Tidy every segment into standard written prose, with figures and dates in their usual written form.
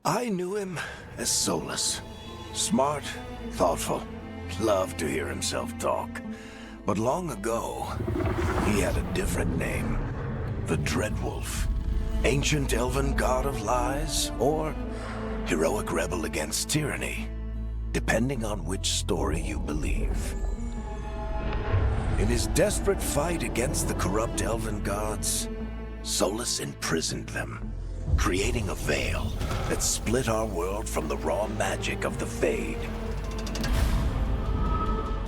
I knew him as Solus. Smart, thoughtful, loved to hear himself talk. But long ago, he had a different name. The Dreadwolf. Ancient elven god of lies, or heroic rebel against tyranny, depending on which story you believe. In his desperate fight against the corrupt elven gods, Solus imprisoned them, creating a veil that split our world from the raw magic of the Fade.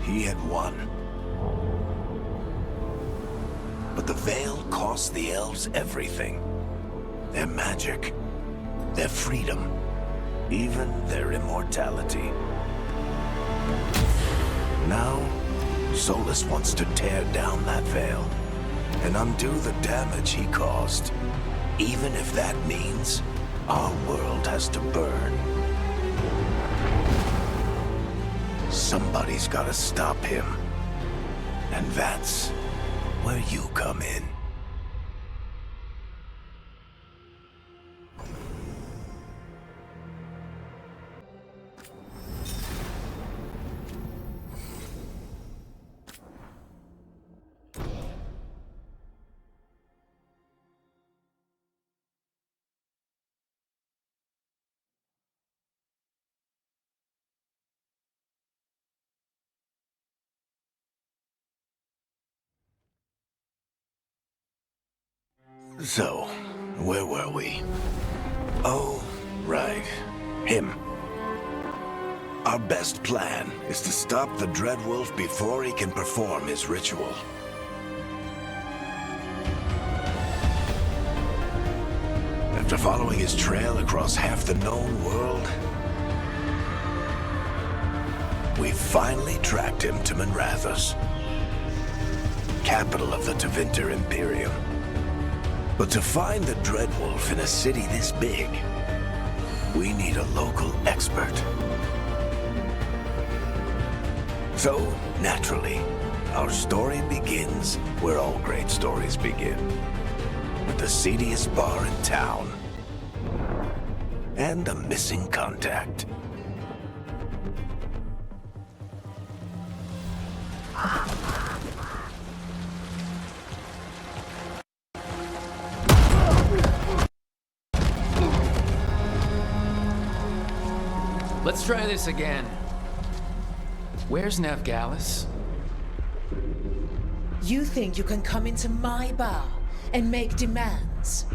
He had won. But the veil cost the elves everything. Their magic, their freedom, even their immortality. Now, Solus wants to tear down that veil and undo the damage he caused, even if that means our world has to burn. Somebody's gotta stop him, and that's where you come in. So, where were we? Oh, right. Him. Our best plan is to stop the Dreadwolf before he can perform his ritual. After following his trail across half the known world, we finally tracked him to Minrathous, capital of the Tevinter Imperium. But to find the Dreadwolf in a city this big, we need a local expert. So, naturally, our story begins where all great stories begin. With the seediest bar in town. And a missing contact. Let's try this again. Where's Nevgalis? You think you can come into my bar and make demands?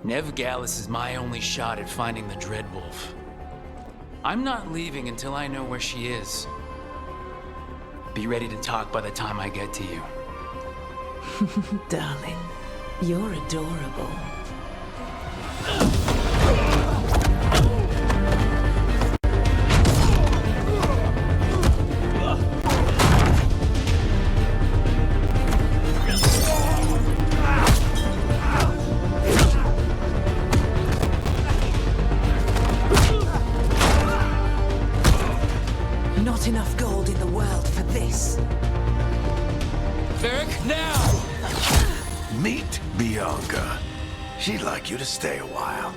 Nevgalis is my only shot at finding the Dreadwolf. I'm not leaving until I know where she is. Be ready to talk by the time I get to you. Darling, you're adorable. Not enough gold in the world for this. Varric, now! Meet Bianca. She'd like you to stay a while.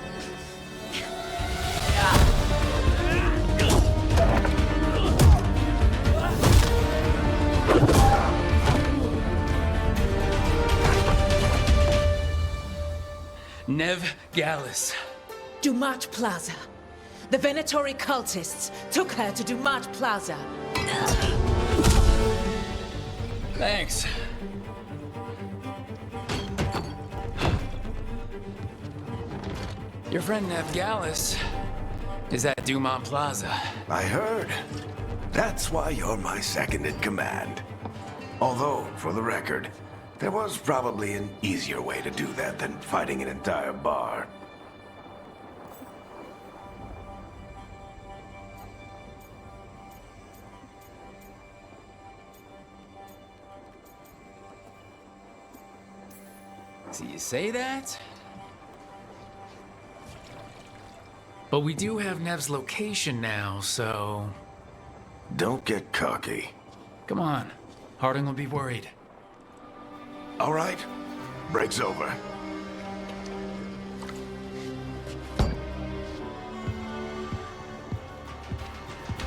Nevgalis. Dumat Plaza. The Venatori cultists took her to Dumat Plaza. Thanks. Your friend Nevgalis is at Dumont Plaza. I heard. That's why you're my second in command. Although, for the record, there was probably an easier way to do that than fighting an entire bar. So you say that? But we do have Nev's location now, so... Don't get cocky. Come on. Harding will be worried. All right. Break's over.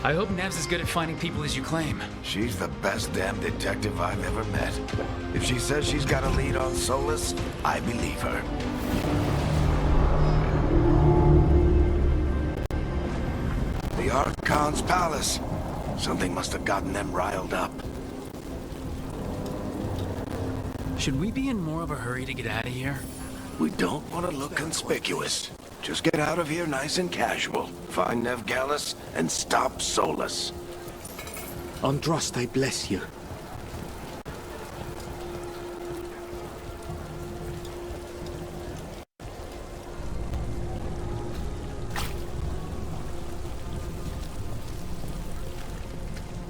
I hope Nev's as good at finding people as you claim. She's the best damn detective I've ever met. If she says she's got a lead on Solus, I believe her. The Archon's palace. Something must have gotten them riled up. Should we be in more of a hurry to get out of here? We don't want to look conspicuous. Just get out of here nice and casual. Find Nev Gallus and stop Solus. Androst, I bless you.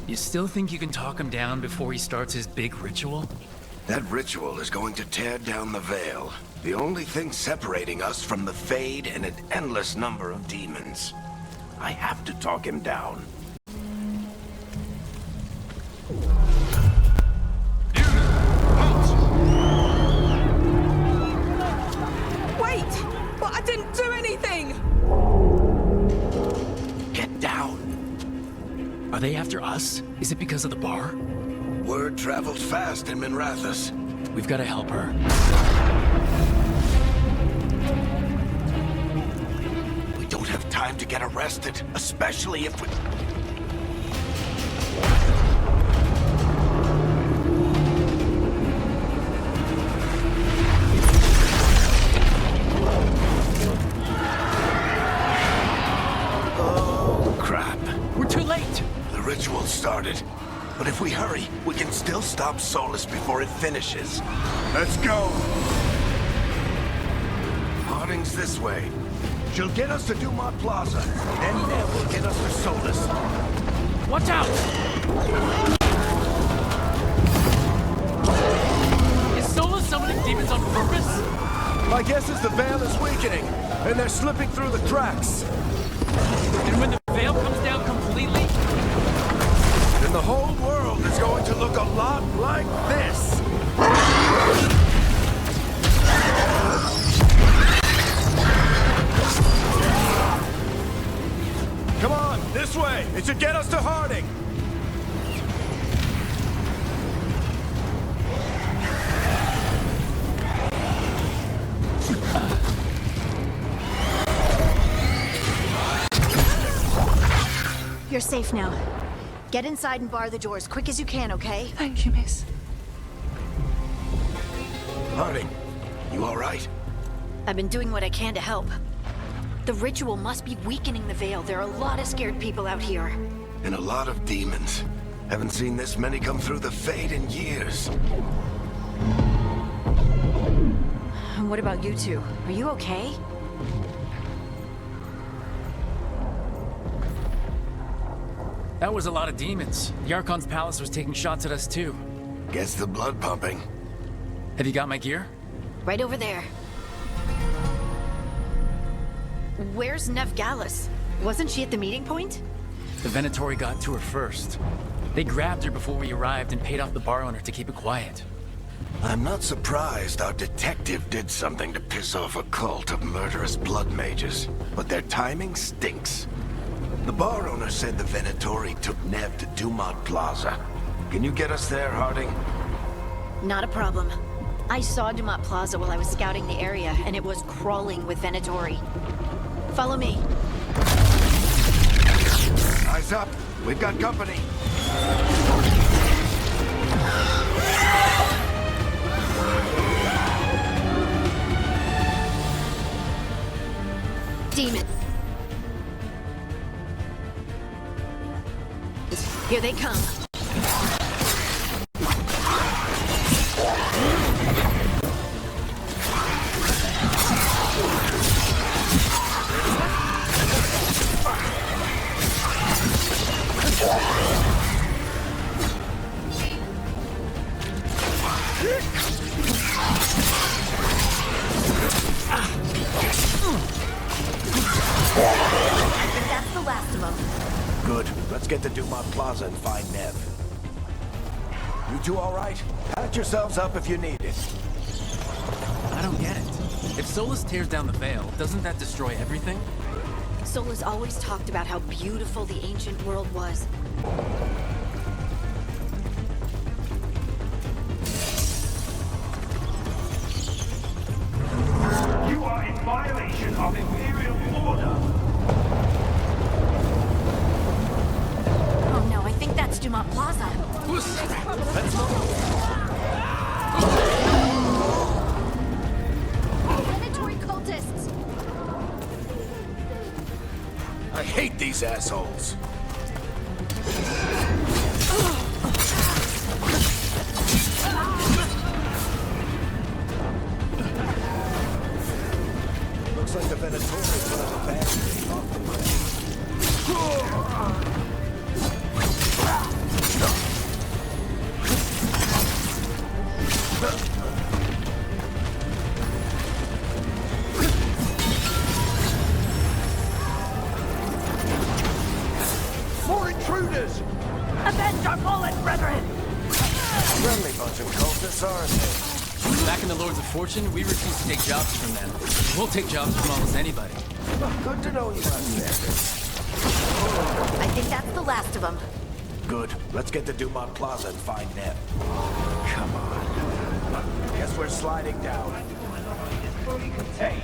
You still think you can talk him down before he starts his big ritual? That ritual is going to tear down the veil. The only thing separating us from the Fade and an endless number of demons. I have to talk him down. Wait! But I didn't do anything! Get down. Are they after us? Is it because of the bar? Word travels fast in Minrathous. We've got to help her. We don't have time to get arrested, especially if we... Oh, crap. We're too late! The ritual started. But if we hurry, we can still stop Solus before it finishes. Let's go! Harding's this way. She'll get us to Dumont Plaza, then Nev will get us to Solus. Watch out! Is Solus summoning demons on purpose? My guess is the veil is weakening, and they're slipping through the cracks. And when the veil comes down completely? Then the whole world is going to look a lot like this. Come on, this way. It should get us to Harding. You're safe now. Get inside and bar the doors quick as you can, okay? Thank you, miss. Harding, you all right? I've been doing what I can to help. The ritual must be weakening the veil. There are a lot of scared people out here. And a lot of demons. Haven't seen this many come through the Fade in years. And what about you two? Are you okay? That was a lot of demons. The Archon's palace was taking shots at us too. Gets the blood pumping. Have you got my gear? Right over there. Where's Nev Gallus? Wasn't she at the meeting point? The Venatori got to her first. They grabbed her before we arrived and paid off the bar owner to keep it quiet. I'm not surprised our detective did something to piss off a cult of murderous blood mages, but their timing stinks. The bar owner said the Venatori took Nev to Dumont Plaza. Can you get us there, Harding? Not a problem. I saw Dumont Plaza while I was scouting the area, and it was crawling with Venatori. Follow me. Eyes up. We've got company. Demon. Here they come. Good. Let's get to Dumont Plaza and find Nev. You two all right? Patch yourselves up if you need it. I don't get it. If Solus tears down the Veil, doesn't that destroy everything? Solus always talked about how beautiful the ancient world was. You are in violation of Imperial order. Oh no, I think that's Dumont Plaza. Predatory cultists! I hate these assholes. Looks like the Venatori put up a barricade off the way. More intruders! Avenge our fallen brethren! Friendly bunch of cultists, aren't they? Back in the Lords of Fortune, we refuse to take jobs from them. We'll take jobs from almost anybody. Good to know you understand. I think that's the last of them. Good. Let's get to Dumont Plaza and find Nev. Come on. Guess we're sliding down. Is fully contained.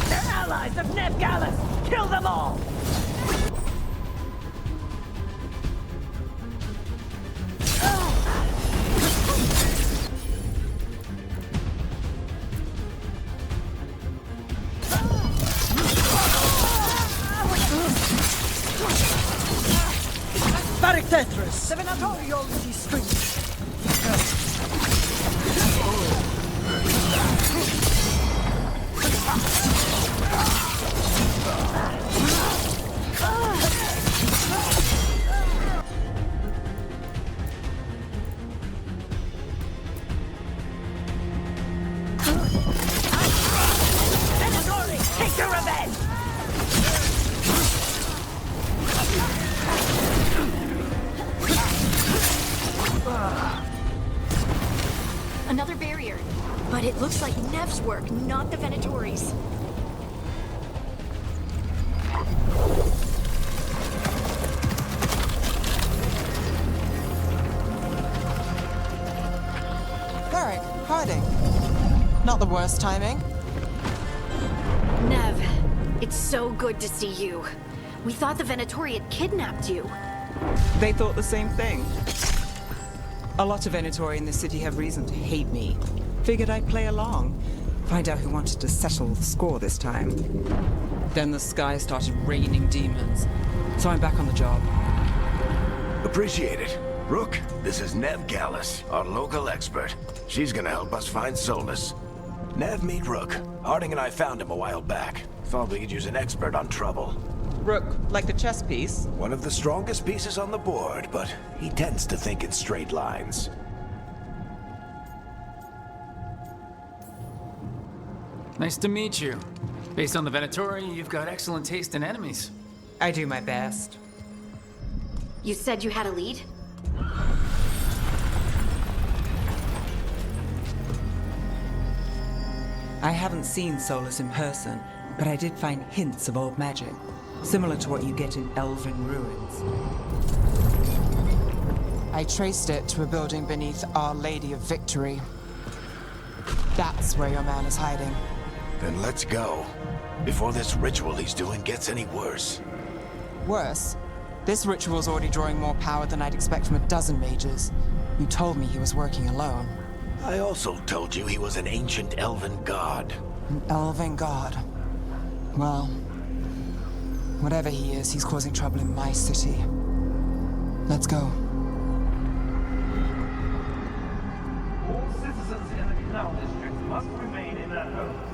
They're allies of Neb Gallus! Kill them all! Tetris! The Venatoriology street! Venatori, take your revenge! Another barrier. But it looks like Nev's work, not the Venatori's. Varric, hiding. Not the worst timing. Nev, it's so good to see you. We thought the Venatori had kidnapped you. They thought the same thing. A lot of Venatori in this city have reason to hate me. Figured I'd play along. Find out who wanted to settle the score this time. Then the sky started raining demons. So I'm back on the job. Appreciate it. Rook, this is Nev Gallus, our local expert. She's gonna help us find Solus. Nev, meet Rook. Harding and I found him a while back. Thought we could use an expert on trouble. Rook, like the chess piece? One of the strongest pieces on the board, but he tends to think in straight lines. Nice to meet you. Based on the Venatori, you've got excellent taste in enemies. I do my best. You said you had a lead? I haven't seen Solus in person, but I did find hints of old magic, similar to what you get in elven ruins. I traced it to a building beneath Our Lady of Victory. That's where your man is hiding. Then let's go. Before this ritual he's doing gets any worse. Worse, this ritual's already drawing more power than I'd expect from a dozen mages. You told me he was working alone. I also told you he was an ancient elven god. An elven god. Well, whatever he is, he's causing trouble in my city. Let's go. All citizens in the Canal District must remain in their homes.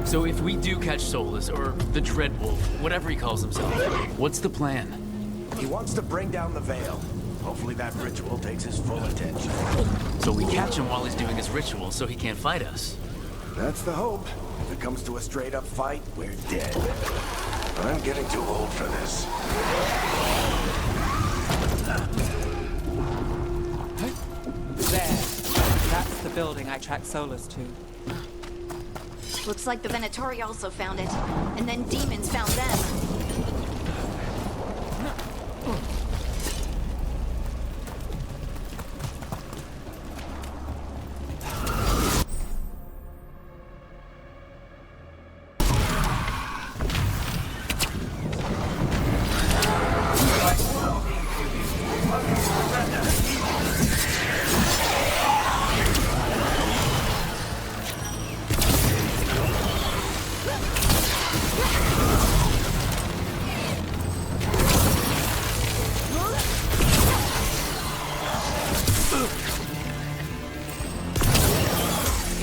So if we do catch Solus, or the Dreadwolf, whatever he calls himself, what's the plan? He wants to bring down the Veil. Hopefully that ritual takes his full attention. So we catch him while he's doing his ritual so he can't fight us. That's the hope. If it comes to a straight-up fight, we're dead. I'm getting too old for this. There. That's the building I tracked Solus to. Looks like the Venatori also found it. And then demons found them.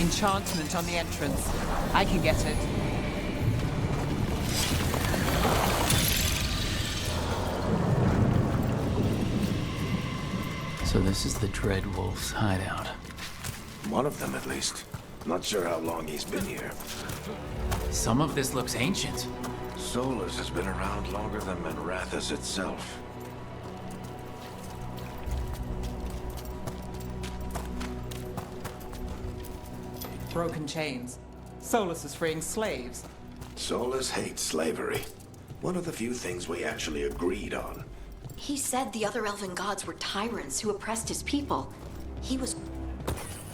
Enchantment on the entrance. I can get it. So this is the Dreadwolf's hideout. One of them, at least. Not sure how long he's been here. Some of this looks ancient. Solus has been around longer than Manrathus itself. Broken chains. Solus is freeing slaves. Solus hates slavery. One of the few things we actually agreed on. He said the other elven gods were tyrants who oppressed his people. He was...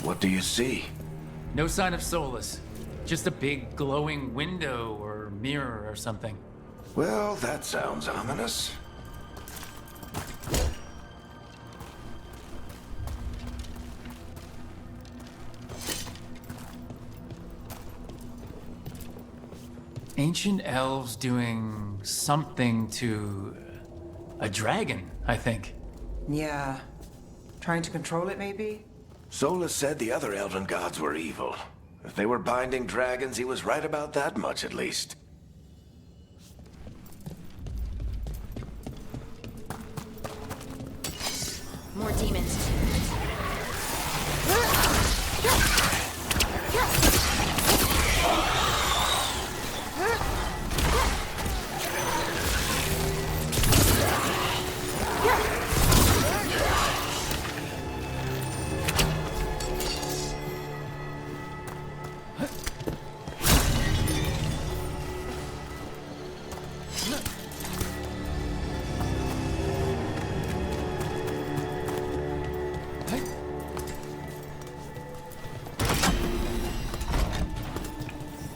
What do you see? No sign of Solus. Just a big glowing window or mirror or something. Well, that sounds ominous. Ancient elves doing something to a dragon, I think. Yeah. Trying to control it, maybe? Solus said the other elven gods were evil. If they were binding dragons, he was right about that much, at least. More demons.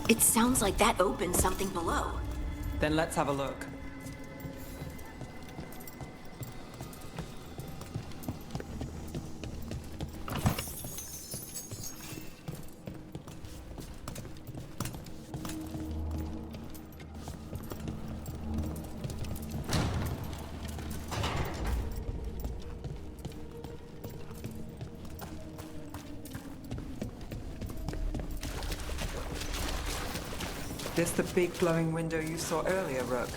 It sounds like that opened something below. Then let's have a look. This the big glowing window you saw earlier, Rook?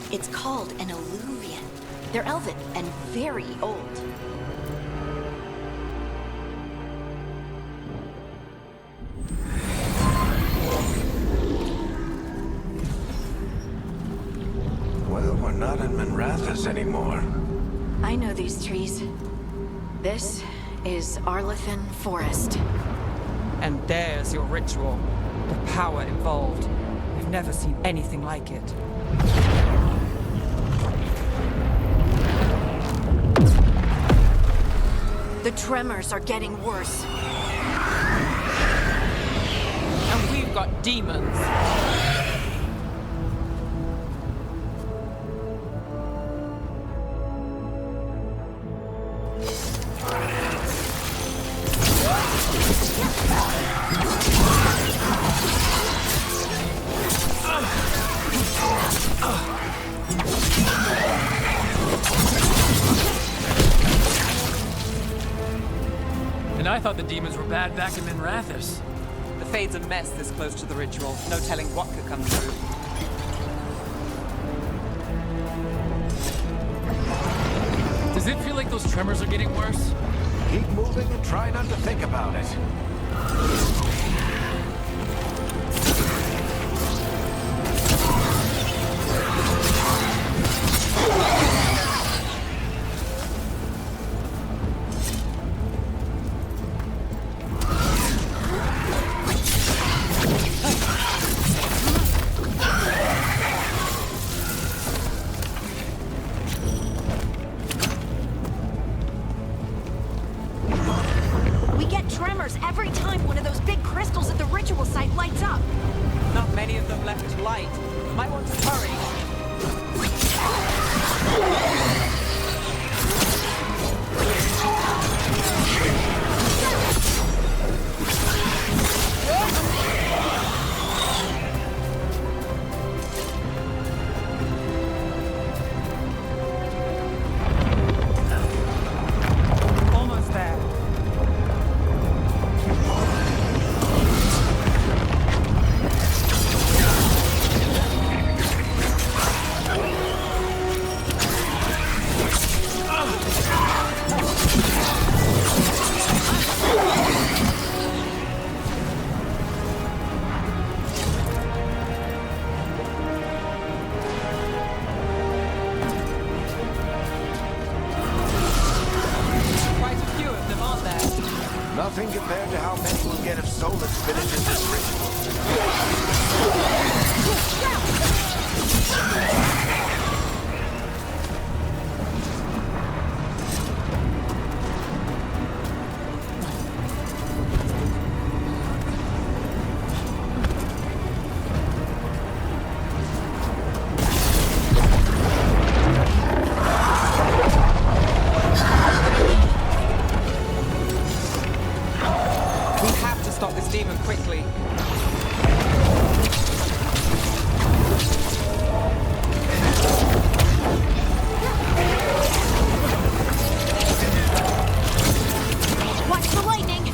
It's called an illuvian. They're elven and very old. Well, we're not in Manrathus anymore. I know these trees. This is Arlethan Forest. And there's your ritual. The power involved. We've never seen anything like it. The tremors are getting worse. And we've got demons. And I thought the demons were bad back in Manrathus. The Fade's a mess this close to the ritual. No telling what could come through. Does it feel like those tremors are getting worse? Keep moving and try not to think about it. We get tremors every time one of those big crystals at the ritual site lights up. Not many of them left to light. Might want to hurry. Almost there. Quite a few of them, aren't there? Nothing compared to how many we'll get if Solus finishes this ritual. We have to stop this demon quickly. Watch the lightning!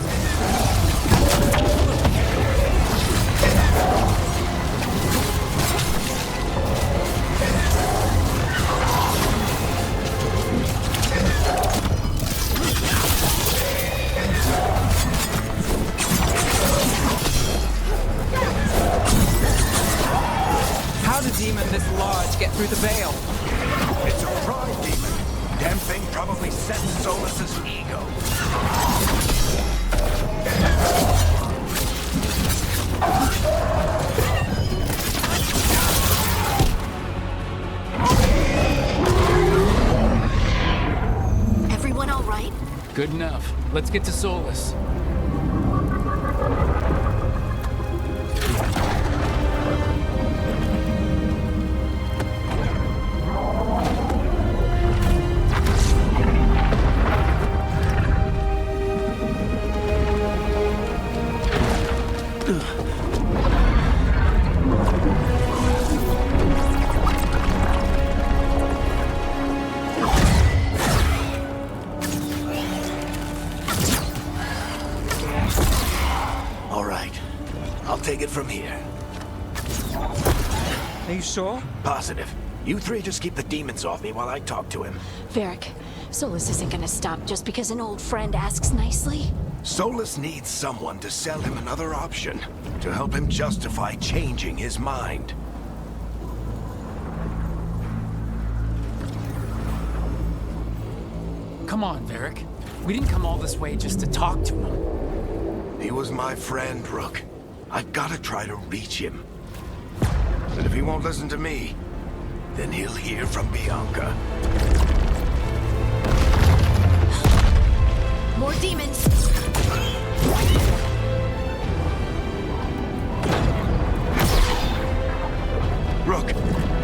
How did a demon this large get through the veil? It's a pride demon. Damn thing probably sets Solus's ego. Everyone all right? Good enough. Let's get to Solus. All right. I'll take it from here. Are you sure? Positive. You three just keep the demons off me while I talk to him. Varric, Solus isn't gonna stop just because an old friend asks nicely. Solus needs someone to sell him another option, to help him justify changing his mind. Come on, Varric. We didn't come all this way just to talk to him. He was my friend, Rook. I've gotta try to reach him. But if he won't listen to me, then he'll hear from Bianca. More demons! Rook,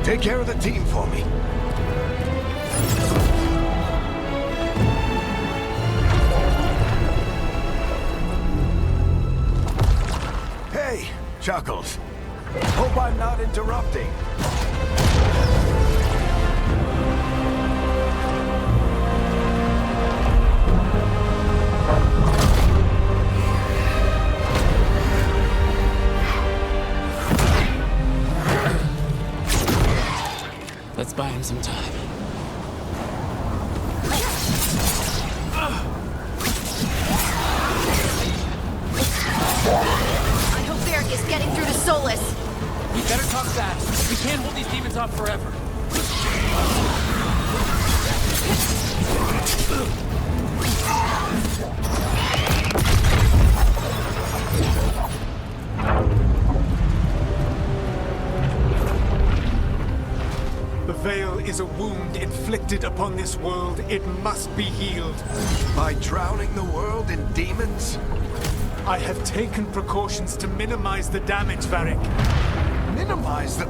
take care of the team for me. Hey, Chuckles. Hope I'm not interrupting. Let's buy him some time. I hope Varric is getting through to Solus. We better talk fast. We can't hold these demons off forever. The Veil is a wound inflicted upon this world. It must be healed. By drowning the world in demons? I have taken precautions to minimize the damage, Varric. Minimize the...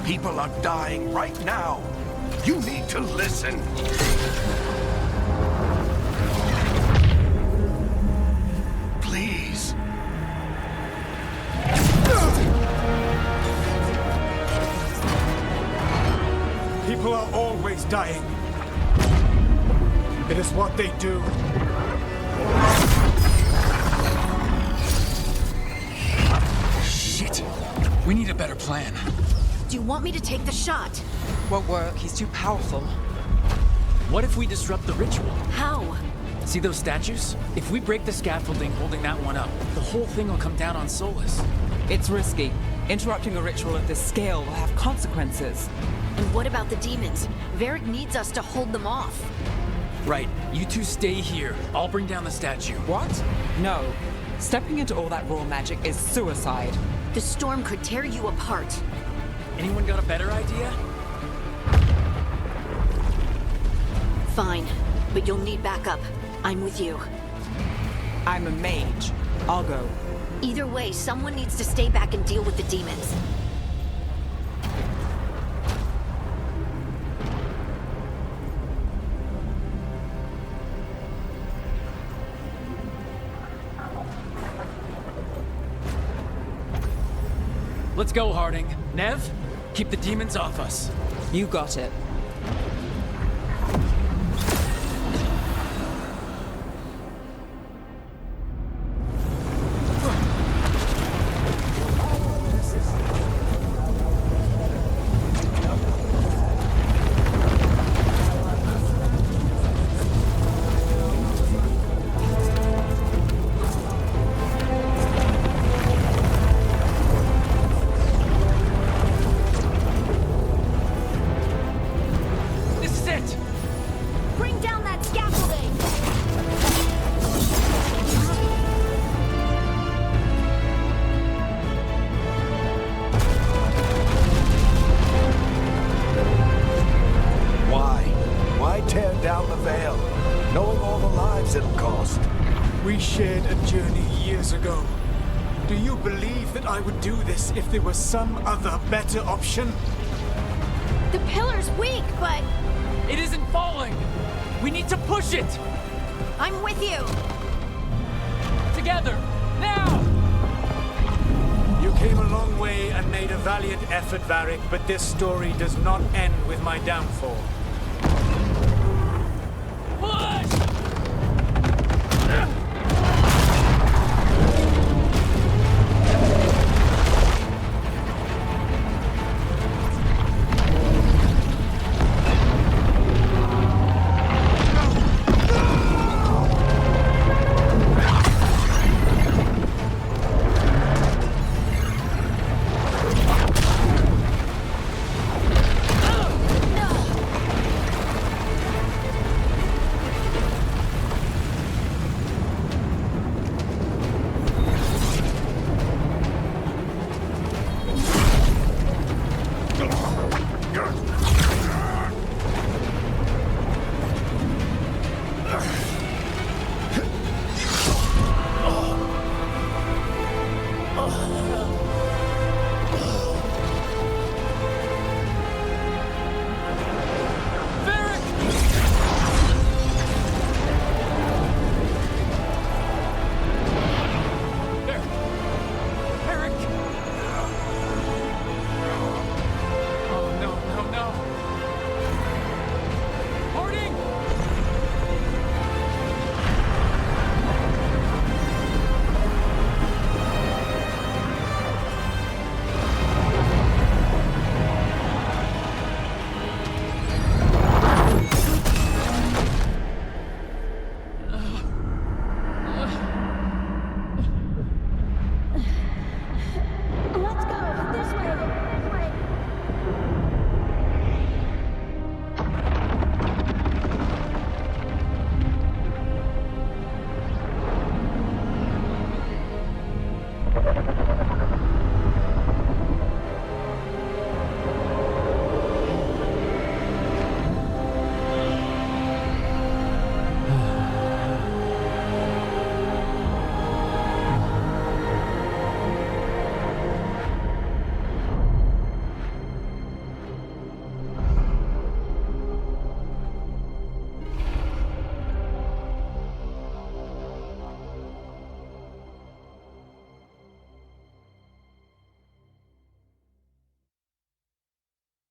People are dying right now. You need to listen. Please. People are always dying. It is what they do. Shit. We need a better plan. Do you want me to take the shot? Won't work. He's too powerful. What if we disrupt the ritual? How? See those statues? If we break the scaffolding holding that one up, the whole thing will come down on Solus. It's risky. Interrupting a ritual of this scale will have consequences. And what about the demons? Varric needs us to hold them off. Right. You two stay here. I'll bring down the statue. What? No. Stepping into all that raw magic is suicide. The storm could tear you apart. Anyone got a better idea? Fine, but you'll need backup. I'm with you. I'm a mage. I'll go. Either way, someone needs to stay back and deal with the demons. Let's go, Harding. Nev, keep the demons off us. You got it. Bring down that scaffolding! Why tear down the Veil, knowing all the lives it'll cost? We shared a journey years ago. Do you believe that I would do this if there was some other better option? The pillar's weak, but It isn't falling! We need to push it! I'm with you! Together! Now! You came a long way and made a valiant effort, Varric, but this story does not end with my downfall. Push!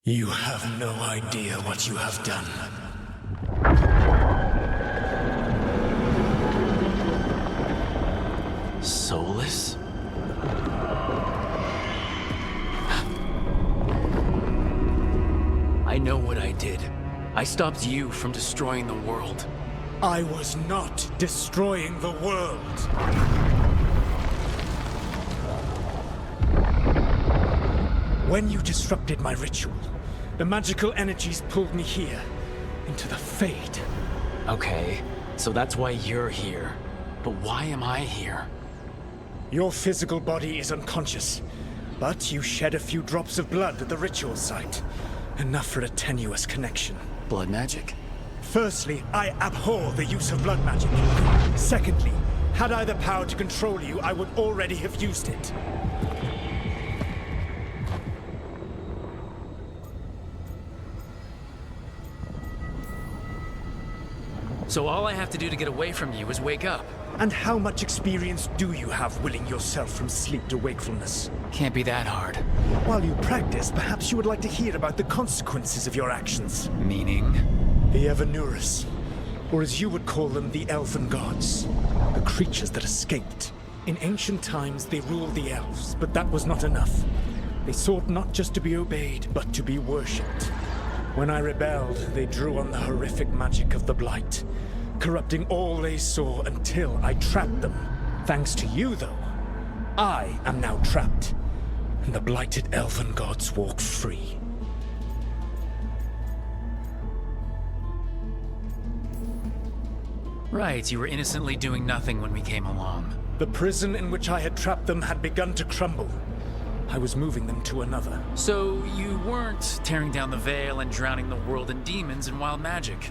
You have no idea what you have done. Soulless? I know what I did. I stopped you from destroying the world. I was not destroying the world. When you disrupted my ritual, the magical energies pulled me here, into the Fade. Okay, so that's why you're here. But why am I here? Your physical body is unconscious, but you shed a few drops of blood at the ritual site. Enough for a tenuous connection. Blood magic? Firstly, I abhor the use of blood magic. Secondly, had I the power to control you, I would already have used it. So all I have to do to get away from you is wake up. And how much experience do you have willing yourself from sleep to wakefulness? Can't be that hard. While you practice, perhaps you would like to hear about the consequences of your actions. Meaning? The Evanurus, or as you would call them, the Elven Gods. The creatures that escaped. In ancient times, they ruled the elves, but that was not enough. They sought not just to be obeyed, but to be worshipped. When I rebelled, they drew on the horrific magic of the Blight, corrupting all they saw until I trapped them. Thanks to you, though, I am now trapped, and the blighted Elven Gods walk free. Right, you were innocently doing nothing when we came along. The prison in which I had trapped them had begun to crumble. I was moving them to another. So you weren't tearing down the veil and drowning the world in demons and wild magic.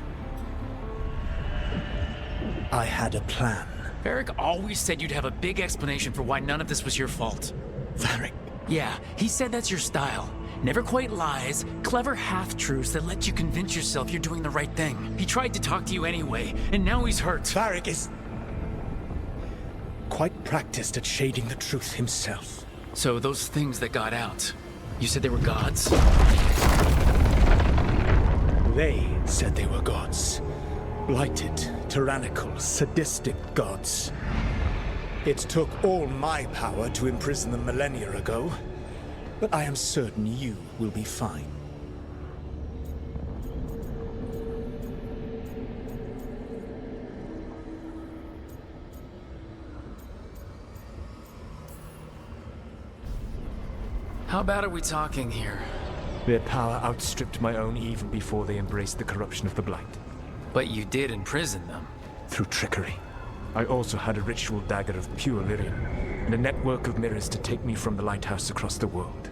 I had a plan. Varric always said you'd have a big explanation for why none of this was your fault. Varric? Yeah, he said that's your style. Never quite lies, clever half-truths that let you convince yourself you're doing the right thing. He tried to talk to you anyway, and now he's hurt. Varric is quite practiced at shading the truth himself. So those things that got out, you said they were gods? They said they were gods. Blighted, tyrannical, sadistic gods. It took all my power to imprison them millennia ago, but I am certain you will be fine. How bad are we talking here? Their power outstripped my own even before they embraced the corruption of the Blight. But you did imprison them. Through trickery. I also had a ritual dagger of pure lyrium, and a network of mirrors to take me from the lighthouse across the world.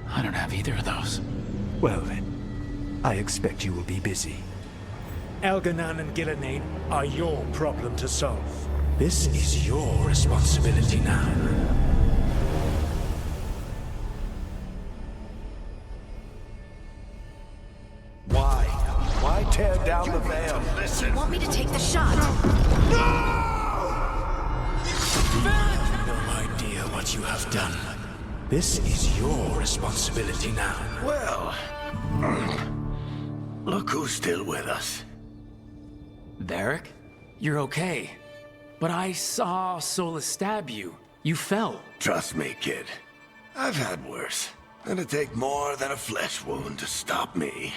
I don't have either of those. Well then, I expect you will be busy. Elganan and Gillenane are your problem to solve. This is your responsibility now. Why tear down the veil? Do you want me to take the shot? No idea what you have done. This is your responsibility now. Well, look who's still with us. Varric? You're okay. But I saw Solus stab you. You fell. Trust me, kid. I've had worse. It'd take more than a flesh wound to stop me.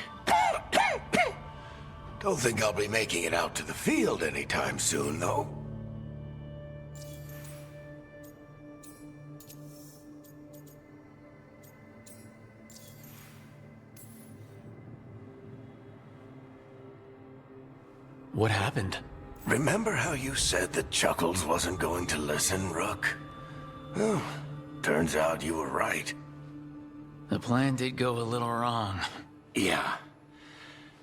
Don't think I'll be making it out to the field anytime soon, though. What happened? Remember how you said that Chuckles wasn't going to listen, Rook? Well, turns out you were right. The plan did go a little wrong. Yeah.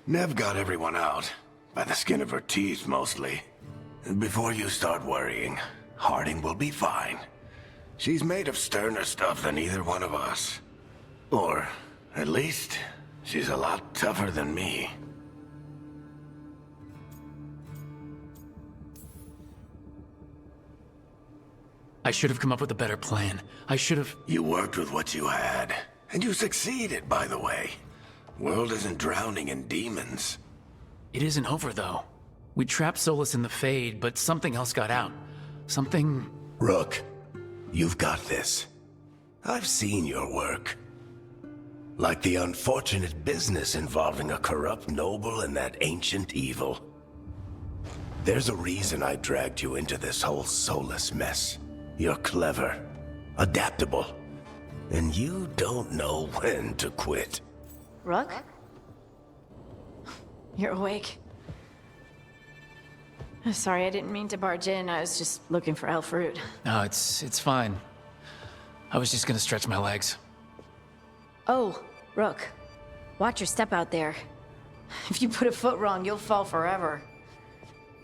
Nev got everyone out. By the skin of her teeth, mostly. Before you start worrying, Harding will be fine. She's made of sterner stuff than either one of us. Or, at least, she's a lot tougher than me. I should have come up with a better plan. I should have... You worked with what you had, And you succeeded, by the way. World isn't drowning in demons. It isn't over, though. We trapped Solus in the Fade, but something else got out. Something... Rook, you've got this. I've seen your work. Like the unfortunate business involving a corrupt noble and that ancient evil. There's a reason I dragged you into this whole Solus mess. You're clever, adaptable, and you don't know when to quit. Rook? You're awake. Sorry, I didn't mean to barge in. I was just looking for elf fruit. No, it's fine. I was just gonna stretch my legs. Oh, Rook. Watch your step out there. If you put a foot wrong, you'll fall forever.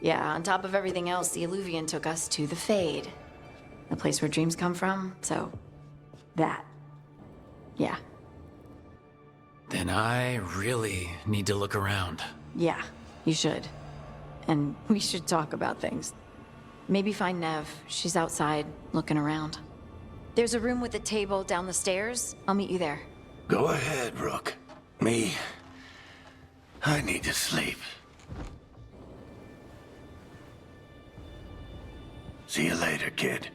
Yeah, on top of everything else, the Illuvian took us to the Fade. The place where dreams come from, so... that. Yeah. Then I really need to look around. Yeah, you should. And we should talk about things. Maybe find Nev. She's outside, looking around. There's a room with a table down the stairs. I'll meet you there. Go ahead, Rook. Me, I need to sleep. See you later, kid.